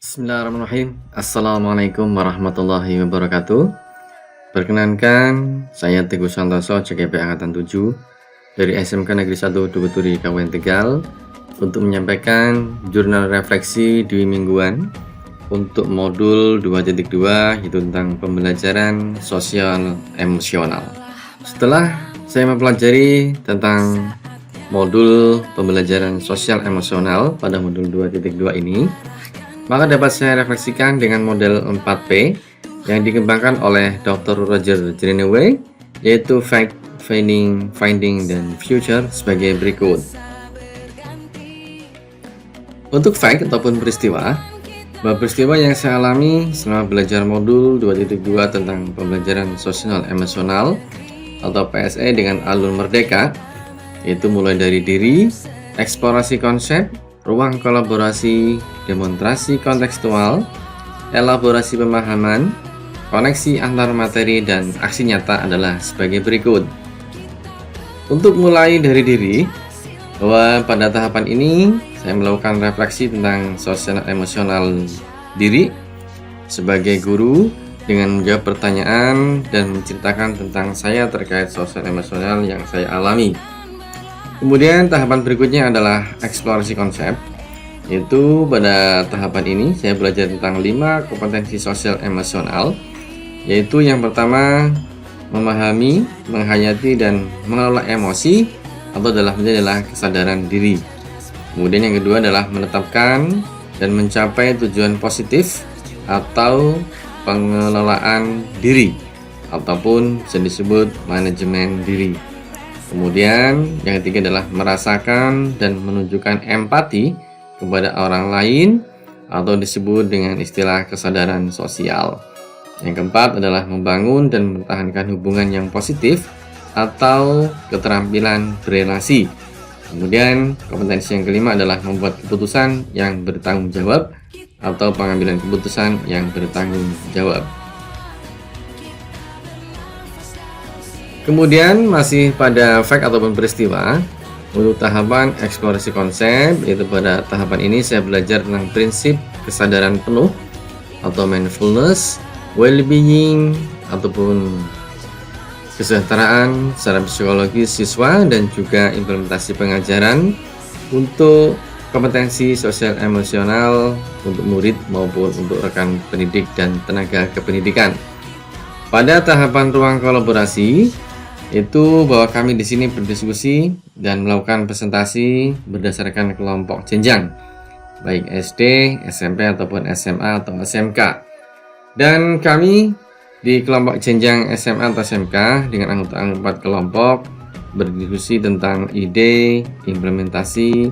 Bismillahirrahmanirrahim. Assalamualaikum warahmatullahi wabarakatuh. Perkenankan, saya Teguh Santoso, CGP Angkatan 7 dari SMK Negeri 1 Dukuturi Kabupaten Tegal untuk menyampaikan jurnal refleksi dwi mingguan untuk modul 2.2 yaitu tentang pembelajaran sosial emosional. Setelah saya mempelajari tentang modul pembelajaran sosial emosional pada modul 2.2 ini, maka dapat saya refleksikan dengan model 4P yang dikembangkan oleh Dr. Roger Greenaway, yaitu Fact, Finding, dan Future sebagai berikut. Untuk fact ataupun peristiwa, bahwa peristiwa yang saya alami selama belajar modul 2.2 tentang pembelajaran sosial emosional atau PSE dengan alur merdeka, yaitu mulai dari diri, eksplorasi konsep, ruang kolaborasi, demonstrasi kontekstual, elaborasi pemahaman, koneksi antar materi, dan aksi nyata adalah sebagai berikut. Untuk mulai dari diri, bahwa pada tahapan ini saya melakukan refleksi tentang sosial emosional diri sebagai guru dengan menjawab pertanyaan dan menceritakan tentang saya terkait sosial emosional yang saya alami. Kemudian tahapan berikutnya adalah eksplorasi konsep, yaitu pada tahapan ini saya belajar tentang 5 kompetensi sosial emosional, yaitu yang pertama memahami, menghayati, dan mengelola emosi atau dalam adalah kesadaran diri. Kemudian yang kedua adalah menetapkan dan mencapai tujuan positif atau pengelolaan diri ataupun bisa disebut manajemen diri. Kemudian yang ketiga adalah merasakan dan menunjukkan empati kepada orang lain atau disebut dengan istilah kesadaran sosial. Yang keempat adalah membangun dan mempertahankan hubungan yang positif atau keterampilan berelasi. Kemudian kompetensi yang kelima adalah membuat keputusan yang bertanggung jawab atau pengambilan keputusan yang bertanggung jawab. Kemudian masih pada fact ataupun peristiwa, untuk tahapan eksplorasi konsep, yaitu pada tahapan ini saya belajar tentang prinsip kesadaran penuh atau mindfulness, well-being ataupun kesejahteraan secara psikologis siswa, dan juga implementasi pengajaran untuk kompetensi sosial emosional untuk murid maupun untuk rekan pendidik dan tenaga kependidikan. Pada tahapan ruang kolaborasi, itu bahwa kami di sini berdiskusi dan melakukan presentasi berdasarkan kelompok jenjang, baik SD, SMP ataupun SMA atau SMK. Dan kami di kelompok jenjang SMA atau SMK dengan anggota 4 kelompok berdiskusi tentang ide implementasi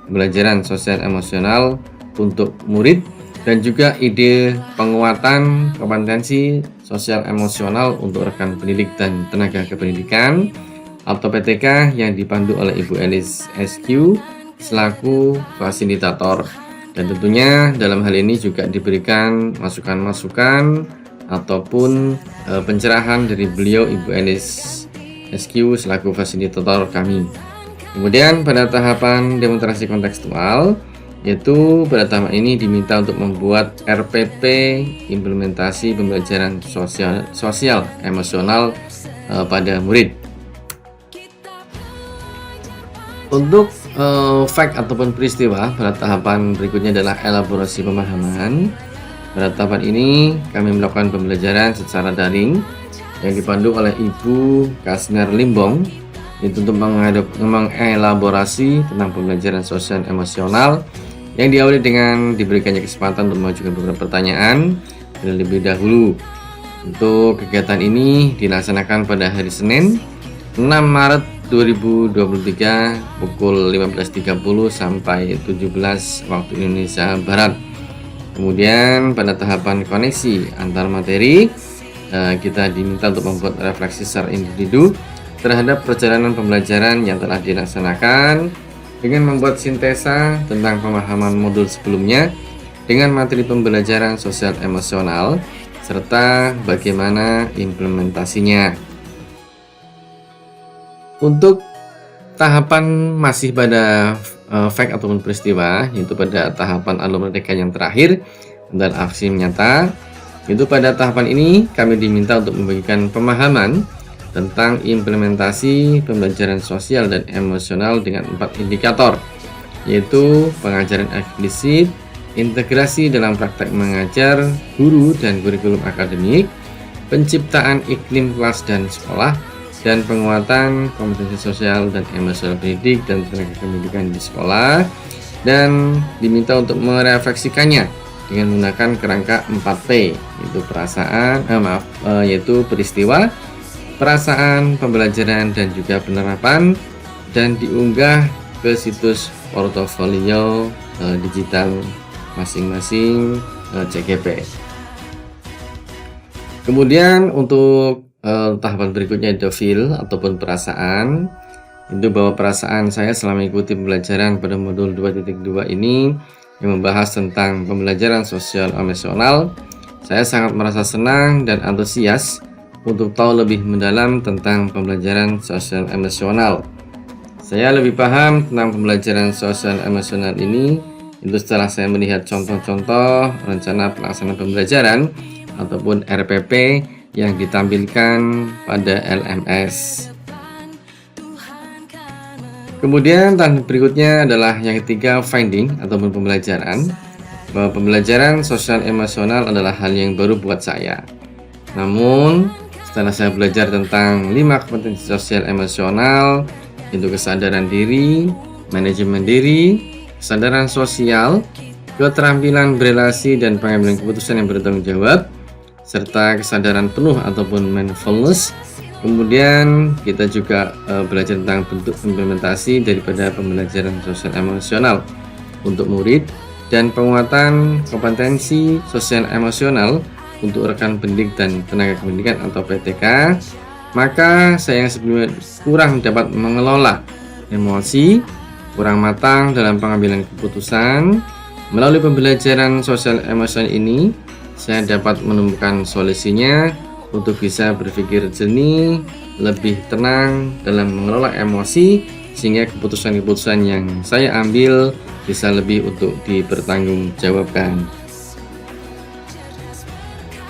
pembelajaran sosial emosional untuk murid dan juga ide penguatan kompetensi sosial emosional untuk rekan pendidik dan tenaga kependidikan atau PTK yang dipandu oleh Ibu Elis SQ selaku fasilitator. Dan tentunya dalam hal ini juga diberikan masukan-masukan ataupun pencerahan dari beliau Ibu Elis SQ selaku fasilitator kami. Kemudian pada tahapan demonstrasi kontekstual, yaitu pada tahapan ini diminta untuk membuat RPP implementasi pembelajaran sosial emosional pada murid. Untuk fact ataupun peristiwa pada tahapan berikutnya adalah elaborasi pemahaman. Pada tahapan ini kami melakukan pembelajaran secara daring yang dipandu oleh Ibu Kasner Limbong, itu untuk mengelaborasi tentang pembelajaran sosial emosional yang diawali dengan diberikannya kesempatan untuk mengajukan beberapa pertanyaan terlebih dahulu. Untuk kegiatan ini dilaksanakan pada hari Senin 6 Maret 2023 pukul 15.30 sampai 17 waktu Indonesia Barat. Kemudian pada tahapan koneksi antar materi, kita diminta untuk membuat refleksi secara individu terhadap perjalanan pembelajaran yang telah dilaksanakan dengan membuat sintesa tentang pemahaman modul sebelumnya dengan materi pembelajaran sosial emosional serta bagaimana implementasinya. Untuk tahapan masih pada fact ataupun peristiwa, yaitu pada tahapan alur merdeka yang terakhir, dan aksi nyata. Itu pada tahapan ini kami diminta untuk membagikan pemahaman tentang implementasi pembelajaran sosial dan emosional dengan 4 indikator, yaitu pengajaran eksplisit, integrasi dalam praktek mengajar, guru dan kurikulum akademik, penciptaan iklim kelas dan sekolah, dan penguatan kompetensi sosial dan emosional pendidik dan tenaga pendidikan di sekolah, dan diminta untuk merefleksikannya dengan menggunakan kerangka 4P, yaitu peristiwa, perasaan, pembelajaran, dan juga penerapan, dan diunggah ke situs portofolio digital masing-masing CGP. Kemudian untuk tahapan berikutnya itu feel ataupun perasaan. Itu bahwa perasaan saya selama mengikuti pembelajaran pada modul 2.2 ini yang membahas tentang pembelajaran sosial emosional, saya sangat merasa senang dan antusias untuk tahu lebih mendalam tentang pembelajaran sosial emosional. Saya lebih paham tentang pembelajaran sosial emosional ini itu setelah saya melihat contoh-contoh rencana pelaksanaan pembelajaran ataupun RPP yang ditampilkan pada LMS. Kemudian tahap berikutnya adalah yang ketiga, finding ataupun pembelajaran, bahwa pembelajaran sosial emosional adalah hal yang baru buat saya. Namun setelah saya belajar tentang 5 kompetensi sosial emosional, yaitu kesadaran diri, manajemen diri, kesadaran sosial, keterampilan berelasi dan pengambilan keputusan yang bertanggung jawab, serta kesadaran penuh ataupun mindfulness. Kemudian kita juga belajar tentang bentuk implementasi daripada pembelajaran sosial emosional untuk murid dan penguatan kompetensi sosial emosional untuk rekan pendidik dan tenaga pendidikan atau PTK. Maka saya yang sebelumnya kurang dapat mengelola emosi, kurang matang dalam pengambilan keputusan, melalui pembelajaran sosial emosional ini saya dapat menemukan solusinya untuk bisa berpikir jernih, lebih tenang dalam mengelola emosi, sehingga keputusan-keputusan yang saya ambil bisa lebih untuk dipertanggungjawabkan.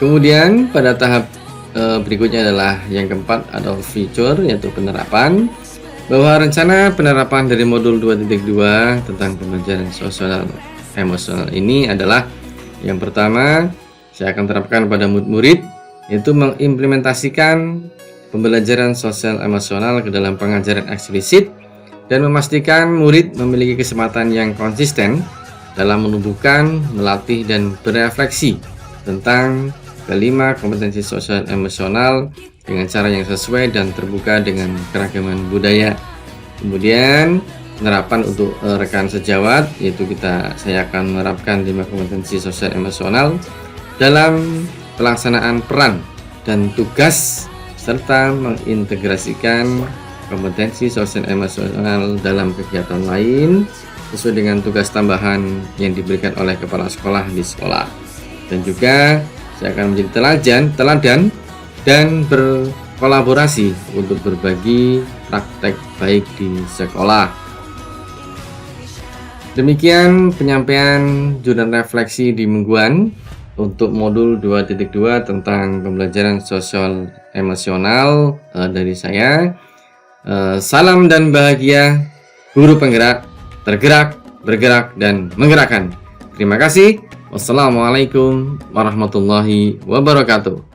Kemudian pada tahap berikutnya adalah yang keempat atau feature, yaitu penerapan, bahwa rencana penerapan dari modul 2.2 tentang pembelajaran sosial emosional ini adalah yang pertama, saya akan terapkan pada murid, yaitu mengimplementasikan pembelajaran sosial emosional ke dalam pengajaran eksplisit dan memastikan murid memiliki kesempatan yang konsisten dalam menumbuhkan, melatih, dan berefleksi tentang kelima kompetensi sosial emosional dengan cara yang sesuai dan terbuka dengan keragaman budaya. Kemudian penerapan untuk rekan sejawat, yaitu saya akan menerapkan 5 kompetensi sosial emosional dalam pelaksanaan peran dan tugas serta mengintegrasikan kompetensi sosial emosional dalam kegiatan lain sesuai dengan tugas tambahan yang diberikan oleh kepala sekolah di sekolah. Dan juga saya akan menjadi teladan dan berkolaborasi untuk berbagi praktek baik di sekolah. Demikian penyampaian jurnal refleksi di mingguan untuk modul 2.2 tentang pembelajaran sosial emosional dari saya. Salam dan bahagia, guru penggerak, tergerak, bergerak, dan menggerakkan. Terima kasih. Wassalamualaikum warahmatullahi wabarakatuh.